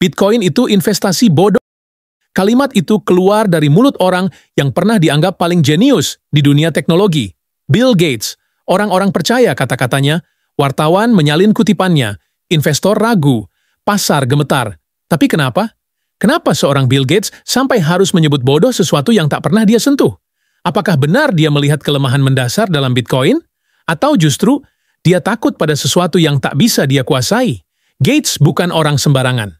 Bitcoin itu investasi bodoh. Kalimat itu keluar dari mulut orang yang pernah dianggap paling jenius di dunia teknologi. Bill Gates. Orang-orang percaya kata-katanya, wartawan menyalin kutipannya, investor ragu, pasar gemetar. Tapi kenapa? Kenapa seorang Bill Gates sampai harus menyebut bodoh sesuatu yang tak pernah dia sentuh? Apakah benar dia melihat kelemahan mendasar dalam Bitcoin? Atau justru dia takut pada sesuatu yang tak bisa dia kuasai? Gates bukan orang sembarangan.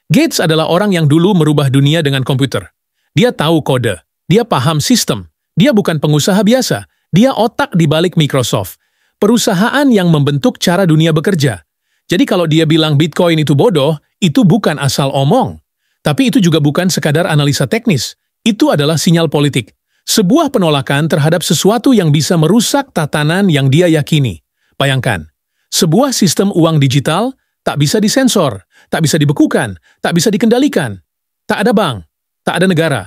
Gates adalah orang yang dulu merubah dunia dengan komputer. Dia tahu kode, dia paham sistem, dia bukan pengusaha biasa, dia otak di balik Microsoft, perusahaan yang membentuk cara dunia bekerja. Jadi kalau dia bilang Bitcoin itu bodoh, itu bukan asal omong. Tapi itu juga bukan sekadar analisa teknis, itu adalah sinyal politik. Sebuah penolakan terhadap sesuatu yang bisa merusak tatanan yang dia yakini. Bayangkan, sebuah sistem uang digital tak bisa disensor, tak bisa dibekukan, tak bisa dikendalikan. Tak ada bank, tak ada negara,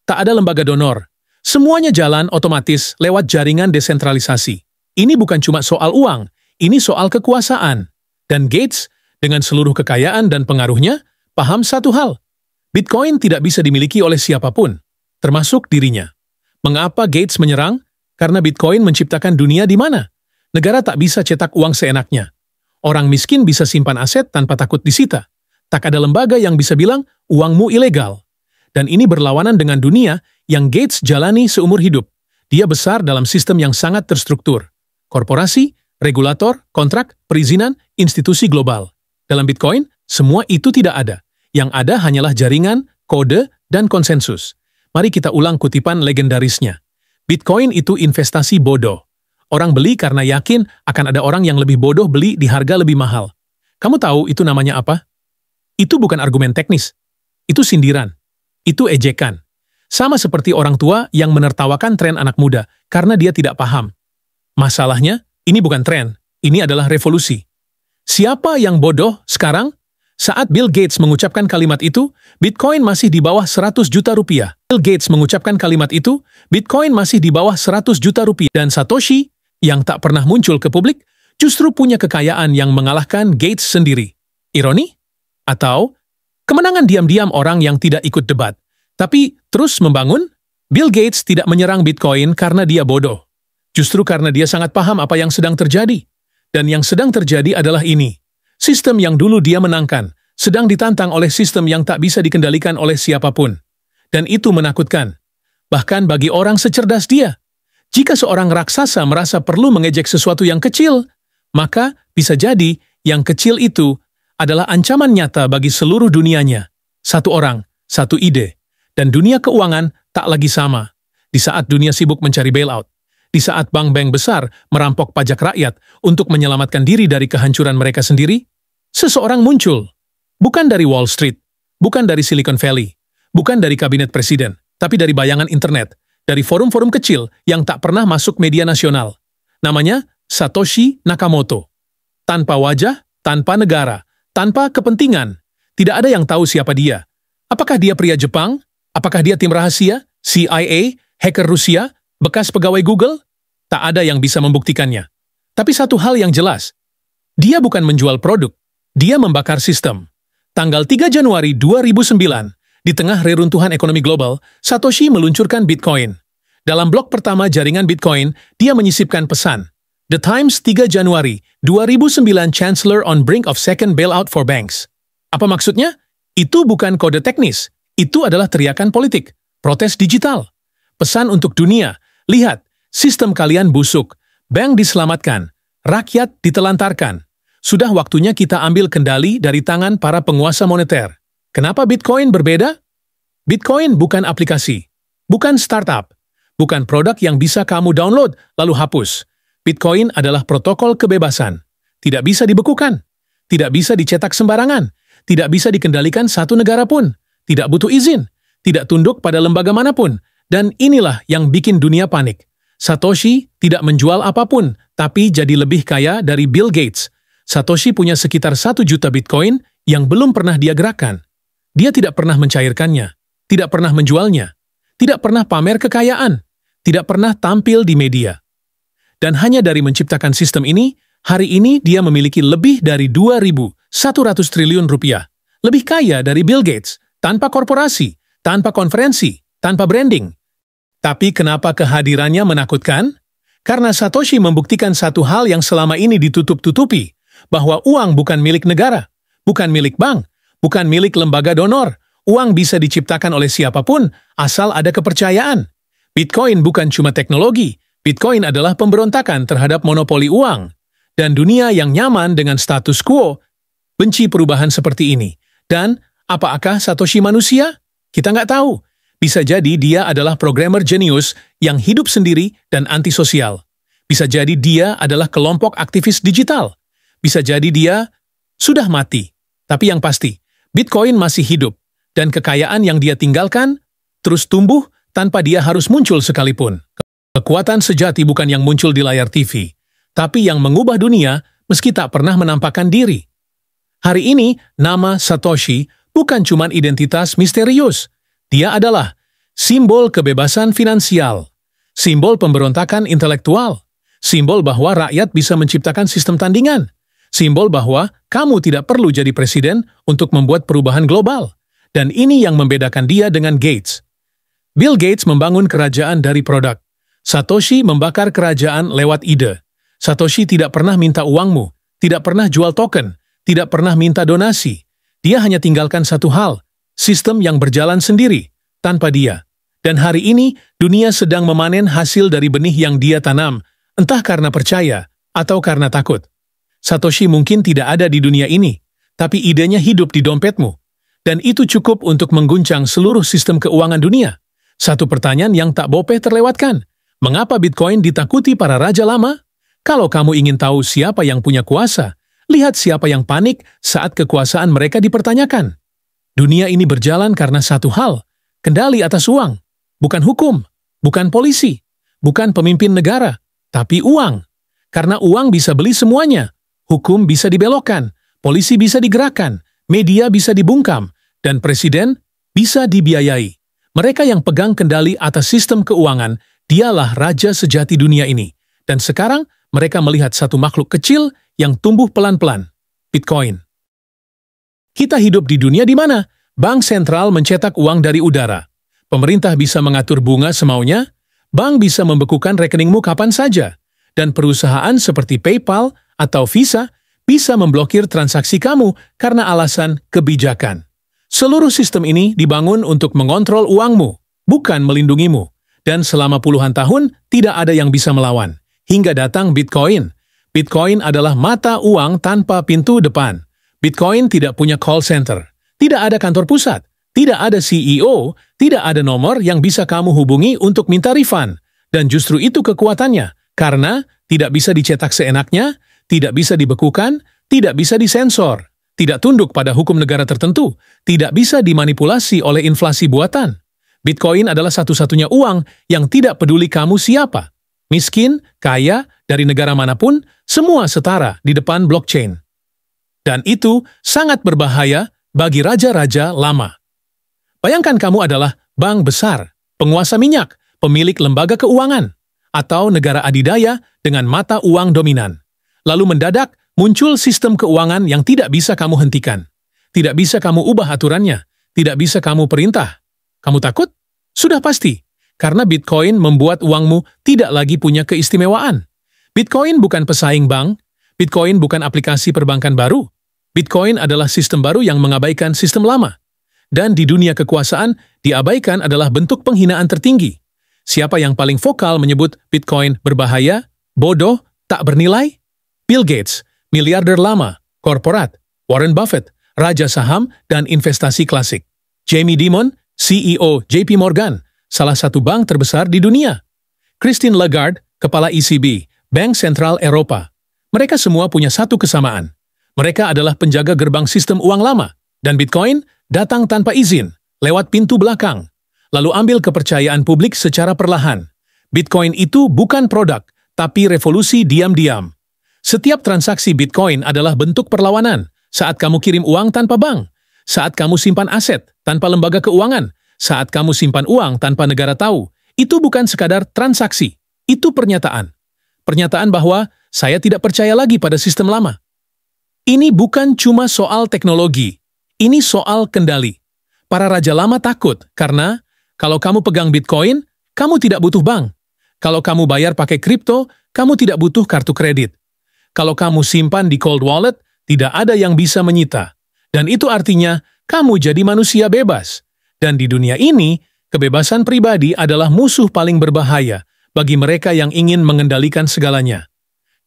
tak ada lembaga donor. Semuanya jalan otomatis lewat jaringan desentralisasi. Ini bukan cuma soal uang, ini soal kekuasaan. Dan Gates, dengan seluruh kekayaan dan pengaruhnya, paham satu hal. Bitcoin tidak bisa dimiliki oleh siapapun, termasuk dirinya. Mengapa Gates menyerang? Karena Bitcoin menciptakan dunia di mana negara tak bisa cetak uang seenaknya. Orang miskin bisa simpan aset tanpa takut disita. Tak ada lembaga yang bisa bilang uangmu ilegal. Dan ini berlawanan dengan dunia yang Gates jalani seumur hidup. Dia besar dalam sistem yang sangat terstruktur. Korporasi, regulator, kontrak, perizinan, institusi global. Dalam Bitcoin, semua itu tidak ada. Yang ada hanyalah jaringan, kode, dan konsensus. Mari kita ulang kutipan legendarisnya. Bitcoin itu investasi bodoh. Orang beli karena yakin akan ada orang yang lebih bodoh beli di harga lebih mahal. Kamu tahu itu namanya apa? Itu bukan argumen teknis. Itu sindiran. Itu ejekan. Sama seperti orang tua yang menertawakan tren anak muda karena dia tidak paham. Masalahnya, ini bukan tren. Ini adalah revolusi. Siapa yang bodoh sekarang? Saat Bill Gates mengucapkan kalimat itu, Bitcoin masih di bawah 100 juta rupiah. Bill Gates mengucapkan kalimat itu, Bitcoin masih di bawah 100 juta rupiah. Dan Satoshi, yang tak pernah muncul ke publik, justru punya kekayaan yang mengalahkan Gates sendiri. Ironi? Atau kemenangan diam-diam orang yang tidak ikut debat, tapi terus membangun? Bill Gates tidak menyerang Bitcoin karena dia bodoh. Justru karena dia sangat paham apa yang sedang terjadi. Dan yang sedang terjadi adalah ini. Sistem yang dulu dia menangkan, sedang ditantang oleh sistem yang tak bisa dikendalikan oleh siapapun. Dan itu menakutkan. Bahkan bagi orang secerdas dia. Jika seorang raksasa merasa perlu mengejek sesuatu yang kecil, maka bisa jadi yang kecil itu adalah ancaman nyata bagi seluruh dunianya. Satu orang, satu ide. Dan dunia keuangan tak lagi sama. Di saat dunia sibuk mencari bailout. Di saat bank-bank besar merampok pajak rakyat untuk menyelamatkan diri dari kehancuran mereka sendiri, seseorang muncul. Bukan dari Wall Street, bukan dari Silicon Valley, bukan dari kabinet presiden, tapi dari bayangan internet, dari forum-forum kecil yang tak pernah masuk media nasional. Namanya Satoshi Nakamoto. Tanpa wajah, tanpa negara, tanpa kepentingan. Tidak ada yang tahu siapa dia. Apakah dia pria Jepang? Apakah dia tim rahasia? CIA? Hacker Rusia? Bekas pegawai Google? Tak ada yang bisa membuktikannya. Tapi satu hal yang jelas, dia bukan menjual produk, dia membakar sistem. Tanggal 3 Januari 2009, di tengah reruntuhan ekonomi global, Satoshi meluncurkan Bitcoin. Dalam blog pertama jaringan Bitcoin, dia menyisipkan pesan. The Times 3 Januari 2009 Chancellor on brink of second bailout for banks. Apa maksudnya? Itu bukan kode teknis, itu adalah teriakan politik, protes digital. Pesan untuk dunia, lihat, sistem kalian busuk, bank diselamatkan, rakyat ditelantarkan. Sudah waktunya kita ambil kendali dari tangan para penguasa moneter. Kenapa Bitcoin berbeda? Bitcoin bukan aplikasi, bukan startup, bukan produk yang bisa kamu download lalu hapus. Bitcoin adalah protokol kebebasan. Tidak bisa dibekukan, tidak bisa dicetak sembarangan, tidak bisa dikendalikan satu negara pun, tidak butuh izin, tidak tunduk pada lembaga manapun. Dan inilah yang bikin dunia panik. Satoshi tidak menjual apapun, tapi jadi lebih kaya dari Bill Gates. Satoshi punya sekitar 1 juta Bitcoin yang belum pernah dia gerakan. Dia tidak pernah mencairkannya, tidak pernah menjualnya, tidak pernah pamer kekayaan, tidak pernah tampil di media. Dan hanya dari menciptakan sistem ini, hari ini dia memiliki lebih dari 2.100 triliun rupiah, lebih kaya dari Bill Gates, tanpa korporasi, tanpa konferensi, tanpa branding. Tapi kenapa kehadirannya menakutkan? Karena Satoshi membuktikan satu hal yang selama ini ditutup-tutupi, bahwa uang bukan milik negara, bukan milik bank, bukan milik lembaga donor. Uang bisa diciptakan oleh siapapun, asal ada kepercayaan. Bitcoin bukan cuma teknologi, Bitcoin adalah pemberontakan terhadap monopoli uang. Dan dunia yang nyaman dengan status quo, benci perubahan seperti ini. Dan, apakah Satoshi manusia? Kita nggak tahu. Bisa jadi dia adalah programmer jenius yang hidup sendiri dan antisosial. Bisa jadi dia adalah kelompok aktivis digital. Bisa jadi dia sudah mati. Tapi yang pasti, Bitcoin masih hidup. Dan kekayaan yang dia tinggalkan terus tumbuh tanpa dia harus muncul sekalipun. Kekuatan sejati bukan yang muncul di layar TV, tapi yang mengubah dunia meski tak pernah menampakkan diri. Hari ini, nama Satoshi bukan cuma identitas misterius. Dia adalah simbol kebebasan finansial, simbol pemberontakan intelektual, simbol bahwa rakyat bisa menciptakan sistem tandingan, simbol bahwa kamu tidak perlu jadi presiden untuk membuat perubahan global. Dan ini yang membedakan dia dengan Gates. Bill Gates membangun kerajaan dari produk. Satoshi membakar kerajaan lewat ide. Satoshi tidak pernah minta uangmu, tidak pernah jual token, tidak pernah minta donasi. Dia hanya tinggalkan satu hal, sistem yang berjalan sendiri, tanpa dia. Dan hari ini, dunia sedang memanen hasil dari benih yang dia tanam, entah karena percaya atau karena takut. Satoshi mungkin tidak ada di dunia ini, tapi idenya hidup di dompetmu. Dan itu cukup untuk mengguncang seluruh sistem keuangan dunia. Satu pertanyaan yang tak boleh terlewatkan. Mengapa Bitcoin ditakuti para raja lama? Kalau kamu ingin tahu siapa yang punya kuasa, lihat siapa yang panik saat kekuasaan mereka dipertanyakan. Dunia ini berjalan karena satu hal, kendali atas uang. Bukan hukum, bukan polisi, bukan pemimpin negara, tapi uang. Karena uang bisa beli semuanya. Hukum bisa dibelokkan, polisi bisa digerakkan, media bisa dibungkam, dan presiden bisa dibiayai. Mereka yang pegang kendali atas sistem keuangan, dialah raja sejati dunia ini. Dan sekarang mereka melihat satu makhluk kecil yang tumbuh pelan-pelan, Bitcoin. Kita hidup di dunia di mana bank sentral mencetak uang dari udara. Pemerintah bisa mengatur bunga semaunya, bank bisa membekukan rekeningmu kapan saja, dan perusahaan seperti PayPal atau Visa bisa memblokir transaksi kamu karena alasan kebijakan. Seluruh sistem ini dibangun untuk mengontrol uangmu, bukan melindungimu. Dan selama puluhan tahun, tidak ada yang bisa melawan. Hingga datang Bitcoin. Bitcoin adalah mata uang tanpa pintu depan. Bitcoin tidak punya call center. Tidak ada kantor pusat. Tidak ada CEO. Tidak ada nomor yang bisa kamu hubungi untuk minta refund. Dan justru itu kekuatannya. Karena tidak bisa dicetak seenaknya, tidak bisa dibekukan, tidak bisa disensor, tidak tunduk pada hukum negara tertentu, tidak bisa dimanipulasi oleh inflasi buatan. Bitcoin adalah satu-satunya uang yang tidak peduli kamu siapa. Miskin, kaya, dari negara manapun, semua setara di depan blockchain. Dan itu sangat berbahaya bagi raja-raja lama. Bayangkan kamu adalah bank besar, penguasa minyak, pemilik lembaga keuangan, atau negara adidaya dengan mata uang dominan. Lalu mendadak muncul sistem keuangan yang tidak bisa kamu hentikan. Tidak bisa kamu ubah aturannya, tidak bisa kamu perintah. Kamu takut? Sudah pasti, karena Bitcoin membuat uangmu tidak lagi punya keistimewaan. Bitcoin bukan pesaing bank, Bitcoin bukan aplikasi perbankan baru. Bitcoin adalah sistem baru yang mengabaikan sistem lama. Dan di dunia kekuasaan, diabaikan adalah bentuk penghinaan tertinggi. Siapa yang paling vokal menyebut Bitcoin berbahaya, bodoh, tak bernilai? Bill Gates, miliarder lama, korporat, Warren Buffett, raja saham dan investasi klasik. Jamie Dimon, CEO JP Morgan, salah satu bank terbesar di dunia. Christine Lagarde, kepala ECB, Bank Sentral Eropa. Mereka semua punya satu kesamaan. Mereka adalah penjaga gerbang sistem uang lama. Dan Bitcoin datang tanpa izin, lewat pintu belakang. Lalu ambil kepercayaan publik secara perlahan. Bitcoin itu bukan produk, tapi revolusi diam-diam. Setiap transaksi Bitcoin adalah bentuk perlawanan. Saat kamu kirim uang tanpa bank, saat kamu simpan aset tanpa lembaga keuangan, saat kamu simpan uang tanpa negara tahu, itu bukan sekadar transaksi, itu pernyataan. Pernyataan bahwa saya tidak percaya lagi pada sistem lama. Ini bukan cuma soal teknologi, Ini soal kendali. Para raja lama takut karena kalau kamu pegang Bitcoin, kamu tidak butuh bank. Kalau kamu bayar pakai kripto, kamu tidak butuh kartu kredit. Kalau kamu simpan di cold wallet, tidak ada yang bisa menyita. Dan itu artinya kamu jadi manusia bebas. Dan di dunia ini, kebebasan pribadi adalah musuh paling berbahaya bagi mereka yang ingin mengendalikan segalanya.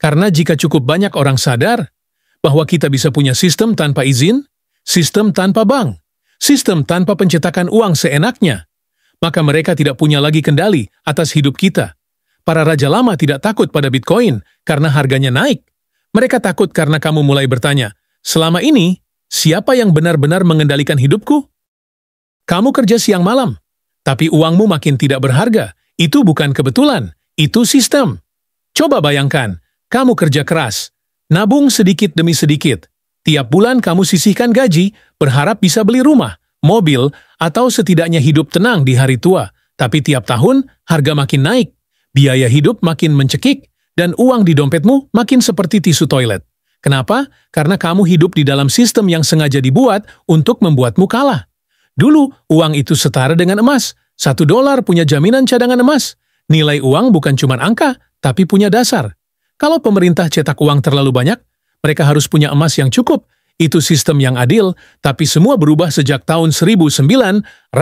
Karena jika cukup banyak orang sadar bahwa kita bisa punya sistem tanpa izin, sistem tanpa bank, sistem tanpa pencetakan uang seenaknya, maka mereka tidak punya lagi kendali atas hidup kita. Para raja lama tidak takut pada Bitcoin karena harganya naik. Mereka takut karena kamu mulai bertanya, selama ini, siapa yang benar-benar mengendalikan hidupku? Kamu kerja siang malam, tapi uangmu makin tidak berharga. Itu bukan kebetulan, itu sistem. Coba bayangkan, kamu kerja keras, nabung sedikit demi sedikit. Tiap bulan kamu sisihkan gaji, berharap bisa beli rumah, mobil, atau setidaknya hidup tenang di hari tua. Tapi tiap tahun, harga makin naik, biaya hidup makin mencekik, dan uang di dompetmu makin seperti tisu toilet. Kenapa? Karena kamu hidup di dalam sistem yang sengaja dibuat untuk membuatmu kalah. Dulu, uang itu setara dengan emas. $1 punya jaminan cadangan emas. Nilai uang bukan cuma angka, tapi punya dasar. Kalau pemerintah cetak uang terlalu banyak, mereka harus punya emas yang cukup. Itu sistem yang adil, tapi semua berubah sejak tahun 1971.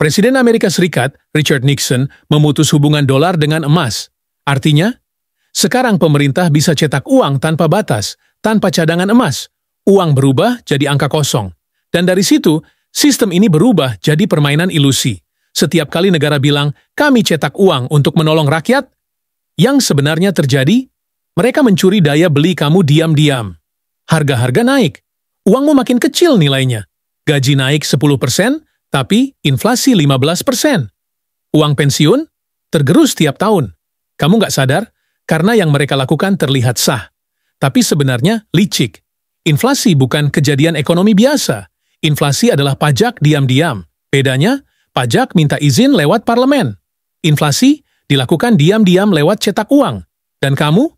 Presiden Amerika Serikat, Richard Nixon, memutus hubungan dolar dengan emas. Artinya, sekarang pemerintah bisa cetak uang tanpa batas, tanpa cadangan emas. Uang berubah jadi angka kosong. Dan dari situ, sistem ini berubah jadi permainan ilusi. Setiap kali negara bilang, kami cetak uang untuk menolong rakyat, yang sebenarnya terjadi, mereka mencuri daya beli kamu diam-diam. Harga-harga naik. Uangmu makin kecil nilainya. Gaji naik 10%, tapi inflasi 15%. Uang pensiun tergerus tiap tahun. Kamu nggak sadar? Karena yang mereka lakukan terlihat sah. Tapi sebenarnya licik. Inflasi bukan kejadian ekonomi biasa. Inflasi adalah pajak diam-diam. Bedanya, pajak minta izin lewat parlemen. Inflasi dilakukan diam-diam lewat cetak uang. Dan kamu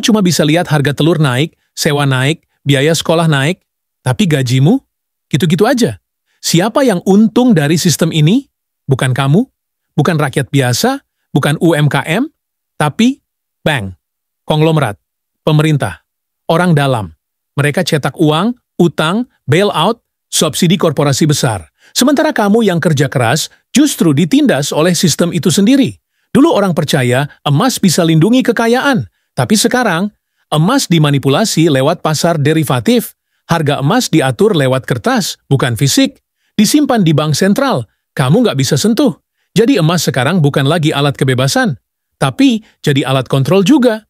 cuma bisa lihat harga telur naik, sewa naik, biaya sekolah naik, tapi gajimu gitu-gitu aja. Siapa yang untung dari sistem ini? Bukan kamu, bukan rakyat biasa, bukan UMKM, tapi bank, konglomerat, pemerintah, orang dalam. Mereka cetak uang, utang, bailout, subsidi korporasi besar. Sementara kamu yang kerja keras justru ditindas oleh sistem itu sendiri. Dulu orang percaya emas bisa lindungi kekayaan, tapi sekarang emas dimanipulasi lewat pasar derivatif. Harga emas diatur lewat kertas, bukan fisik. Disimpan di bank sentral, kamu nggak bisa sentuh. Jadi emas sekarang bukan lagi alat kebebasan, tapi jadi alat kontrol juga.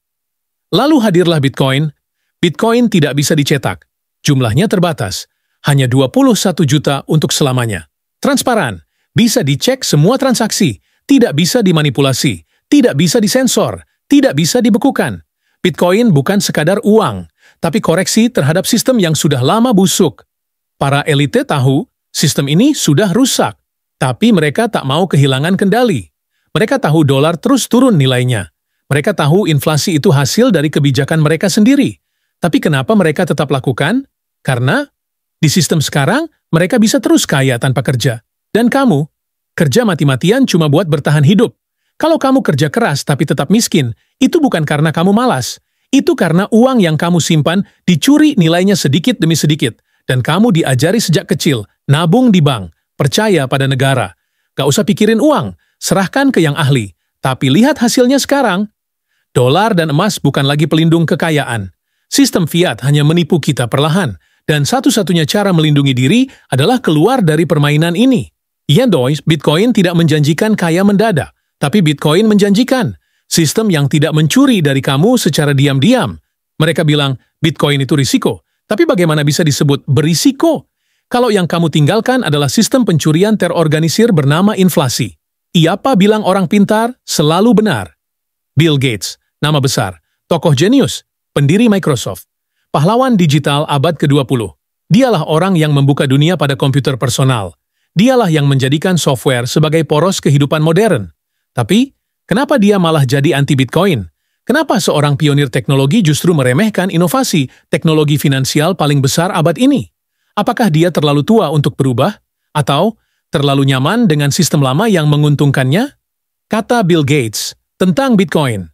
Lalu hadirlah Bitcoin. Bitcoin tidak bisa dicetak. Jumlahnya terbatas. Hanya 21 juta untuk selamanya. Transparan. Bisa dicek semua transaksi. Tidak bisa dimanipulasi. Tidak bisa disensor. Tidak bisa dibekukan. Bitcoin bukan sekadar uang, tapi koreksi terhadap sistem yang sudah lama busuk. Para elite tahu sistem ini sudah rusak, tapi mereka tak mau kehilangan kendali. Mereka tahu dolar terus turun nilainya. Mereka tahu inflasi itu hasil dari kebijakan mereka sendiri. Tapi kenapa mereka tetap lakukan? Karena di sistem sekarang, mereka bisa terus kaya tanpa kerja. Dan kamu, kerja mati-matian cuma buat bertahan hidup. Kalau kamu kerja keras tapi tetap miskin, itu bukan karena kamu malas. Itu karena uang yang kamu simpan dicuri nilainya sedikit demi sedikit. Dan kamu diajari sejak kecil, nabung di bank, percaya pada negara. Gak usah pikirin uang, serahkan ke yang ahli. Tapi lihat hasilnya sekarang. Dolar dan emas bukan lagi pelindung kekayaan. Sistem fiat hanya menipu kita perlahan. Dan satu-satunya cara melindungi diri adalah keluar dari permainan ini. Iya doi, Bitcoin tidak menjanjikan kaya mendadak. Tapi Bitcoin menjanjikan sistem yang tidak mencuri dari kamu secara diam-diam. Mereka bilang, Bitcoin itu risiko. Tapi bagaimana bisa disebut berisiko? Kalau yang kamu tinggalkan adalah sistem pencurian terorganisir bernama inflasi. Apa bilang orang pintar selalu benar. Bill Gates, nama besar, tokoh jenius, pendiri Microsoft, pahlawan digital abad ke-20. Dialah orang yang membuka dunia pada komputer personal. Dialah yang menjadikan software sebagai poros kehidupan modern. Tapi, kenapa dia malah jadi anti-Bitcoin? Kenapa seorang pionir teknologi justru meremehkan inovasi teknologi finansial paling besar abad ini? Apakah dia terlalu tua untuk berubah? Atau terlalu nyaman dengan sistem lama yang menguntungkannya? Kata Bill Gates tentang Bitcoin.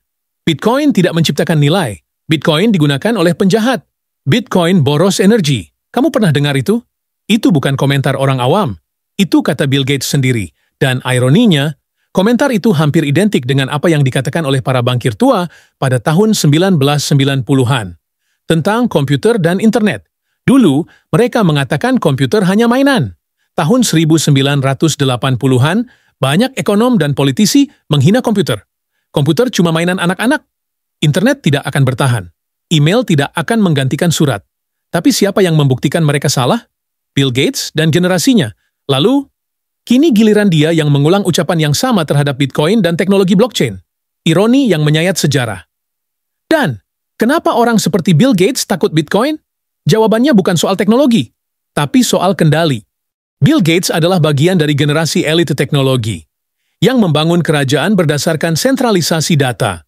Bitcoin tidak menciptakan nilai. Bitcoin digunakan oleh penjahat. Bitcoin boros energi. Kamu pernah dengar itu? Itu bukan komentar orang awam. Itu kata Bill Gates sendiri. Dan ironinya, komentar itu hampir identik dengan apa yang dikatakan oleh para bankir tua pada tahun 1990-an tentang komputer dan internet. Dulu, mereka mengatakan komputer hanya mainan. Tahun 1980-an, banyak ekonom dan politisi menghina komputer. Komputer cuma mainan anak-anak. Internet tidak akan bertahan. Email tidak akan menggantikan surat. Tapi siapa yang membuktikan mereka salah? Bill Gates dan generasinya. Lalu, kini giliran dia yang mengulang ucapan yang sama terhadap Bitcoin dan teknologi blockchain. Ironi yang menyayat sejarah. Dan, kenapa orang seperti Bill Gates takut Bitcoin? Jawabannya bukan soal teknologi, tapi soal kendali. Bill Gates adalah bagian dari generasi elit teknologi yang membangun kerajaan berdasarkan sentralisasi data.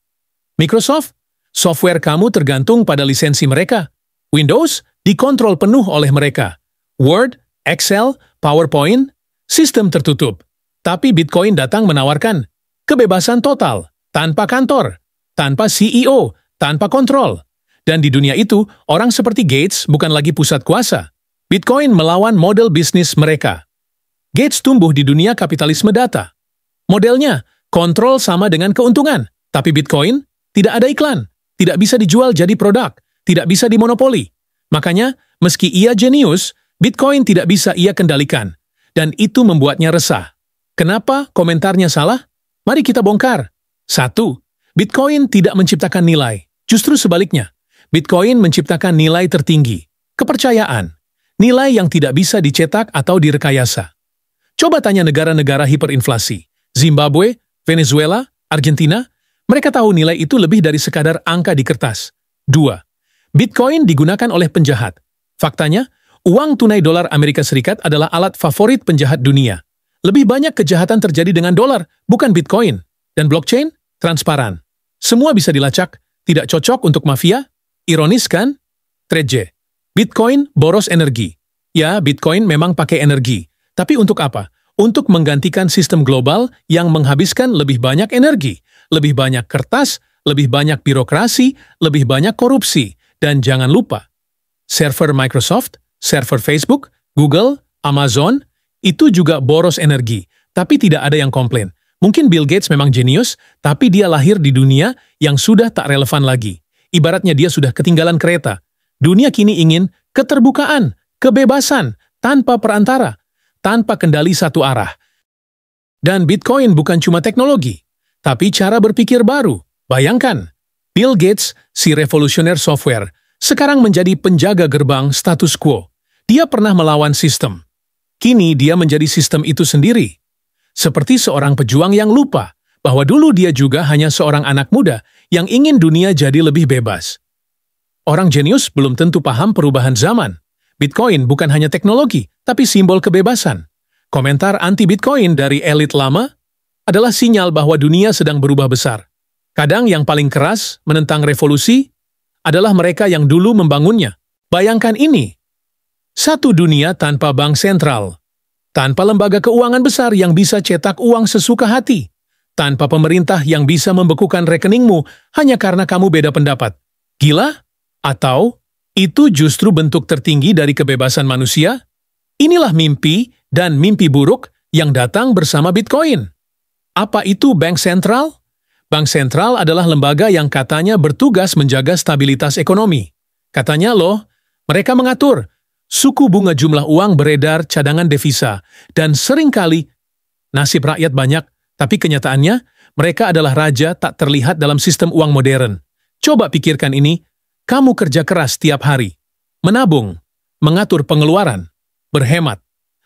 Microsoft, software kamu tergantung pada lisensi mereka. Windows dikontrol penuh oleh mereka. Word, Excel, PowerPoint, sistem tertutup. Tapi Bitcoin datang menawarkan kebebasan total, tanpa kantor, tanpa CEO, tanpa kontrol. Dan di dunia itu, orang seperti Gates bukan lagi pusat kuasa. Bitcoin melawan model bisnis mereka. Gates tumbuh di dunia kapitalisme data. Modelnya, kontrol sama dengan keuntungan. Tapi Bitcoin tidak ada iklan, tidak bisa dijual jadi produk, tidak bisa dimonopoli. Makanya, meski ia jenius, Bitcoin tidak bisa ia kendalikan. Dan itu membuatnya resah. Kenapa komentarnya salah? Mari kita bongkar. 1. Bitcoin tidak menciptakan nilai. Justru sebaliknya. Bitcoin menciptakan nilai tertinggi. Kepercayaan. Nilai yang tidak bisa dicetak atau direkayasa. Coba tanya negara-negara hiperinflasi. Zimbabwe, Venezuela, Argentina. Mereka tahu nilai itu lebih dari sekadar angka di kertas. 2. Bitcoin digunakan oleh penjahat. Faktanya, uang tunai dolar Amerika Serikat adalah alat favorit penjahat dunia. Lebih banyak kejahatan terjadi dengan dolar, bukan Bitcoin. Dan blockchain, transparan. Semua bisa dilacak, tidak cocok untuk mafia. Ironis kan? Trade. Bitcoin boros energi. Ya, Bitcoin memang pakai energi. Tapi untuk apa? Untuk menggantikan sistem global yang menghabiskan lebih banyak energi, lebih banyak kertas, lebih banyak birokrasi, lebih banyak korupsi. Dan jangan lupa, server Microsoft, server Facebook, Google, Amazon, itu juga boros energi, tapi tidak ada yang komplain. Mungkin Bill Gates memang jenius, tapi dia lahir di dunia yang sudah tak relevan lagi. Ibaratnya dia sudah ketinggalan kereta. Dunia kini ingin keterbukaan, kebebasan, tanpa perantara, tanpa kendali satu arah. Dan Bitcoin bukan cuma teknologi, tapi cara berpikir baru. Bayangkan, Bill Gates, si revolusioner software, sekarang menjadi penjaga gerbang status quo. Dia pernah melawan sistem. Kini dia menjadi sistem itu sendiri. Seperti seorang pejuang yang lupa bahwa dulu dia juga hanya seorang anak muda yang ingin dunia jadi lebih bebas. Orang jenius belum tentu paham perubahan zaman. Bitcoin bukan hanya teknologi, tapi simbol kebebasan. Komentar anti-Bitcoin dari elit lama adalah sinyal bahwa dunia sedang berubah besar. Kadang yang paling keras menentang revolusi adalah mereka yang dulu membangunnya. Bayangkan ini. Satu dunia tanpa bank sentral. Tanpa lembaga keuangan besar yang bisa cetak uang sesuka hati. Tanpa pemerintah yang bisa membekukan rekeningmu hanya karena kamu beda pendapat. Gila? Atau itu justru bentuk tertinggi dari kebebasan manusia? Inilah mimpi dan mimpi buruk yang datang bersama Bitcoin. Apa itu bank sentral? Bank sentral adalah lembaga yang katanya bertugas menjaga stabilitas ekonomi. Katanya loh, mereka mengatur suku bunga jumlah uang beredar cadangan devisa, dan seringkali nasib rakyat banyak, tapi kenyataannya mereka adalah raja tak terlihat dalam sistem uang modern. Coba pikirkan ini, kamu kerja keras tiap hari, menabung, mengatur pengeluaran, berhemat.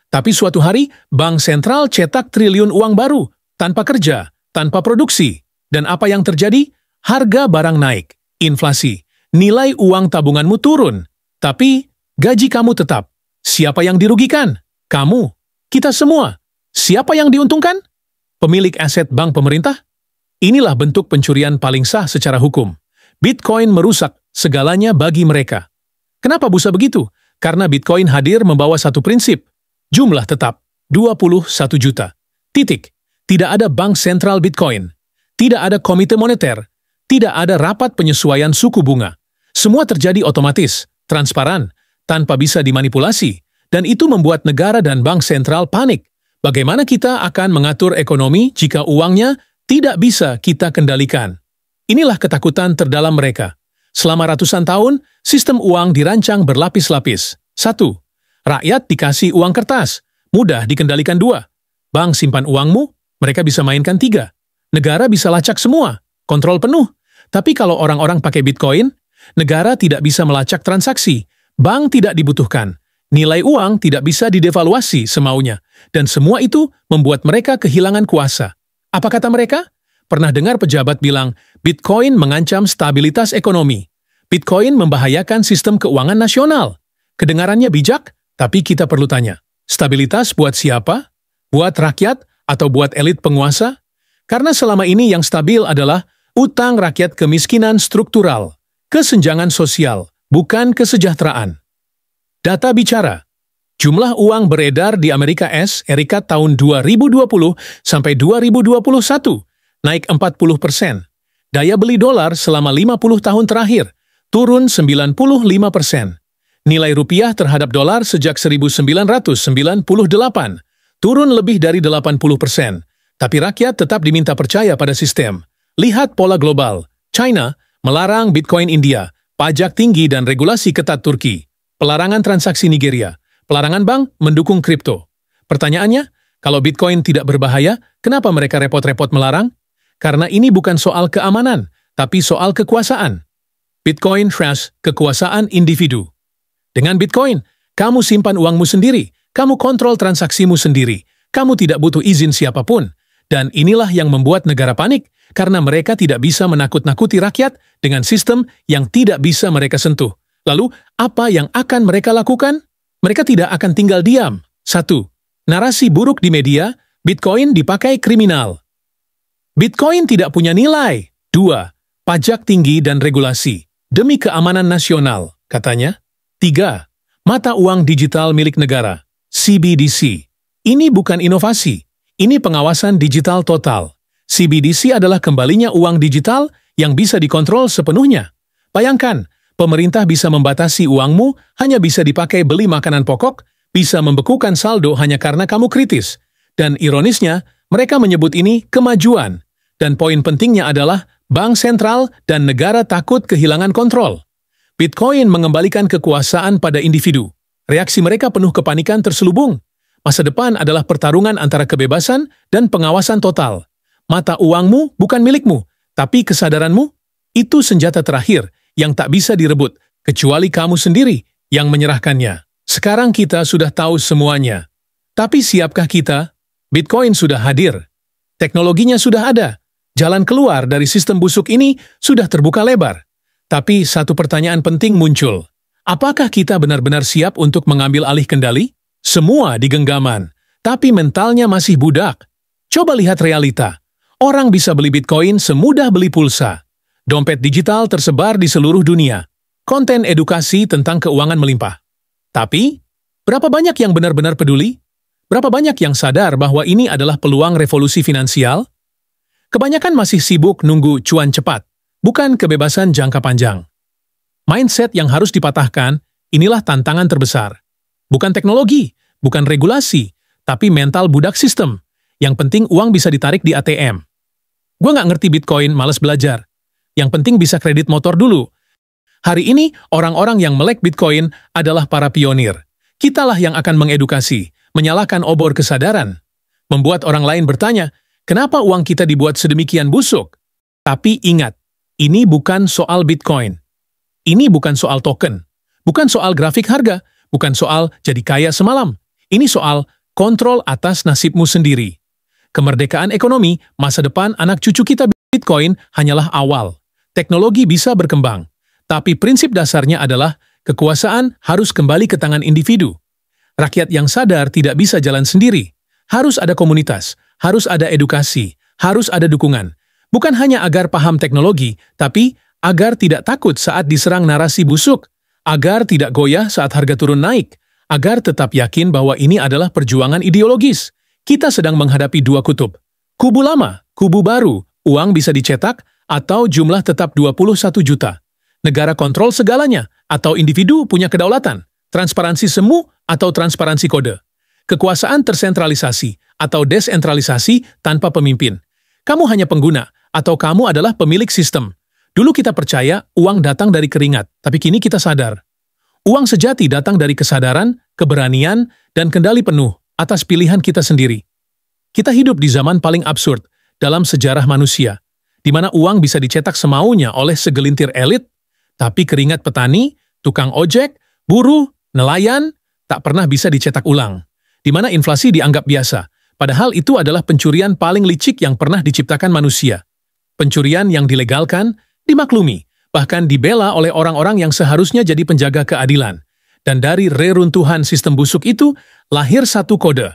Tapi suatu hari, bank sentral cetak triliun uang baru, tanpa kerja, tanpa produksi. Dan apa yang terjadi? Harga barang naik, inflasi, nilai uang tabunganmu turun. Tapi gaji kamu tetap. Siapa yang dirugikan? Kamu. Kita semua. Siapa yang diuntungkan? Pemilik aset bank pemerintah? Inilah bentuk pencurian paling sah secara hukum. Bitcoin merusak segalanya bagi mereka. Kenapa bisa begitu? Karena Bitcoin hadir membawa satu prinsip. Jumlah tetap, 21 juta. Titik. Tidak ada bank sentral Bitcoin. Tidak ada komite moneter. Tidak ada rapat penyesuaian suku bunga. Semua terjadi otomatis, transparan, tanpa bisa dimanipulasi. Dan itu membuat negara dan bank sentral panik. Bagaimana kita akan mengatur ekonomi jika uangnya tidak bisa kita kendalikan? Inilah ketakutan terdalam mereka. Selama ratusan tahun, sistem uang dirancang berlapis-lapis. 1. Rakyat dikasih uang kertas, mudah dikendalikan. 2. Bank simpan uangmu, mereka bisa mainkan. 3. Negara bisa lacak semua, kontrol penuh. Tapi kalau orang-orang pakai Bitcoin, negara tidak bisa melacak transaksi, bank tidak dibutuhkan, nilai uang tidak bisa didevaluasi semaunya, dan semua itu membuat mereka kehilangan kuasa. Apa kata mereka? Pernah dengar pejabat bilang, Bitcoin mengancam stabilitas ekonomi. Bitcoin membahayakan sistem keuangan nasional. Kedengarannya bijak, tapi kita perlu tanya, stabilitas buat siapa? Buat rakyat atau buat elit penguasa? Karena selama ini yang stabil adalah utang rakyat, kemiskinan struktural, kesenjangan sosial, bukan kesejahteraan. Data bicara. Jumlah uang beredar di Amerika Serikat tahun 2020 sampai 2021 naik 40%. Daya beli dolar selama 50 tahun terakhir turun 95%. Nilai rupiah terhadap dolar sejak 1998 turun lebih dari 80%. Tapi rakyat tetap diminta percaya pada sistem. Lihat pola global. China melarang Bitcoin India, pajak tinggi dan regulasi ketat Turki, pelarangan transaksi Nigeria, pelarangan bank mendukung kripto. Pertanyaannya, kalau Bitcoin tidak berbahaya, kenapa mereka repot-repot melarang? Karena ini bukan soal keamanan, tapi soal kekuasaan. Bitcoin Trust, kekuasaan individu. Dengan Bitcoin, kamu simpan uangmu sendiri, kamu kontrol transaksimu sendiri, kamu tidak butuh izin siapapun. Dan inilah yang membuat negara panik, karena mereka tidak bisa menakut-nakuti rakyat dengan sistem yang tidak bisa mereka sentuh. Lalu, apa yang akan mereka lakukan? Mereka tidak akan tinggal diam. 1. Narasi buruk di media, Bitcoin dipakai kriminal. Bitcoin tidak punya nilai. 2. Pajak tinggi dan regulasi. Demi keamanan nasional, katanya. 3. Mata uang digital milik negara, CBDC. Ini bukan inovasi, ini pengawasan digital total. CBDC adalah kembalinya uang digital yang bisa dikontrol sepenuhnya. Bayangkan, pemerintah bisa membatasi uangmu hanya bisa dipakai beli makanan pokok, bisa membekukan saldo hanya karena kamu kritis. Dan ironisnya, mereka menyebut ini kemajuan. Dan poin pentingnya adalah bank sentral dan negara takut kehilangan kontrol. Bitcoin mengembalikan kekuasaan pada individu. Reaksi mereka penuh kepanikan terselubung. Masa depan adalah pertarungan antara kebebasan dan pengawasan total. Mata uangmu bukan milikmu, tapi kesadaranmu, itu senjata terakhir yang tak bisa direbut, kecuali kamu sendiri yang menyerahkannya. Sekarang kita sudah tahu semuanya. Tapi siapkah kita? Bitcoin sudah hadir. Teknologinya sudah ada. Jalan keluar dari sistem busuk ini sudah terbuka lebar. Tapi satu pertanyaan penting muncul. Apakah kita benar-benar siap untuk mengambil alih kendali? Semua di genggaman, tapi mentalnya masih budak. Coba lihat realita. Orang bisa beli Bitcoin semudah beli pulsa. Dompet digital tersebar di seluruh dunia. Konten edukasi tentang keuangan melimpah. Tapi, berapa banyak yang benar-benar peduli? Berapa banyak yang sadar bahwa ini adalah peluang revolusi finansial? Kebanyakan masih sibuk nunggu cuan cepat, bukan kebebasan jangka panjang. Mindset yang harus dipatahkan, inilah tantangan terbesar. Bukan teknologi, bukan regulasi, tapi mental budak sistem. Yang penting uang bisa ditarik di ATM. Gue nggak ngerti Bitcoin, males belajar. Yang penting bisa kredit motor dulu. Hari ini, orang-orang yang melek Bitcoin adalah para pionir. Kitalah yang akan mengedukasi, menyalakan obor kesadaran. Membuat orang lain bertanya, kenapa uang kita dibuat sedemikian busuk? Tapi ingat, ini bukan soal Bitcoin. Ini bukan soal token. Bukan soal grafik harga. Bukan soal jadi kaya semalam. Ini soal kontrol atas nasibmu sendiri. Kemerdekaan ekonomi, masa depan anak cucu kita. Bitcoin hanyalah awal. Teknologi bisa berkembang. Tapi prinsip dasarnya adalah kekuasaan harus kembali ke tangan individu. Rakyat yang sadar tidak bisa jalan sendiri. Harus ada komunitas, harus ada edukasi, harus ada dukungan. Bukan hanya agar paham teknologi, tapi agar tidak takut saat diserang narasi busuk, agar tidak goyah saat harga turun naik, agar tetap yakin bahwa ini adalah perjuangan ideologis. Kita sedang menghadapi dua kutub. Kubu lama, kubu baru, uang bisa dicetak, atau jumlah tetap 21 juta. Negara kontrol segalanya, atau individu punya kedaulatan. Transparansi semu, atau transparansi kode. Kekuasaan tersentralisasi, atau desentralisasi tanpa pemimpin. Kamu hanya pengguna, atau kamu adalah pemilik sistem. Dulu kita percaya uang datang dari keringat, tapi kini kita sadar. Uang sejati datang dari kesadaran, keberanian, dan kendali penuh atas pilihan kita sendiri. Kita hidup di zaman paling absurd dalam sejarah manusia, di mana uang bisa dicetak semaunya oleh segelintir elit, tapi keringat petani, tukang ojek, buruh, nelayan, tak pernah bisa dicetak ulang. Di mana inflasi dianggap biasa, padahal itu adalah pencurian paling licik yang pernah diciptakan manusia. Pencurian yang dilegalkan, dimaklumi, bahkan dibela oleh orang-orang yang seharusnya jadi penjaga keadilan. Dan dari reruntuhan sistem busuk itu, lahir satu kode,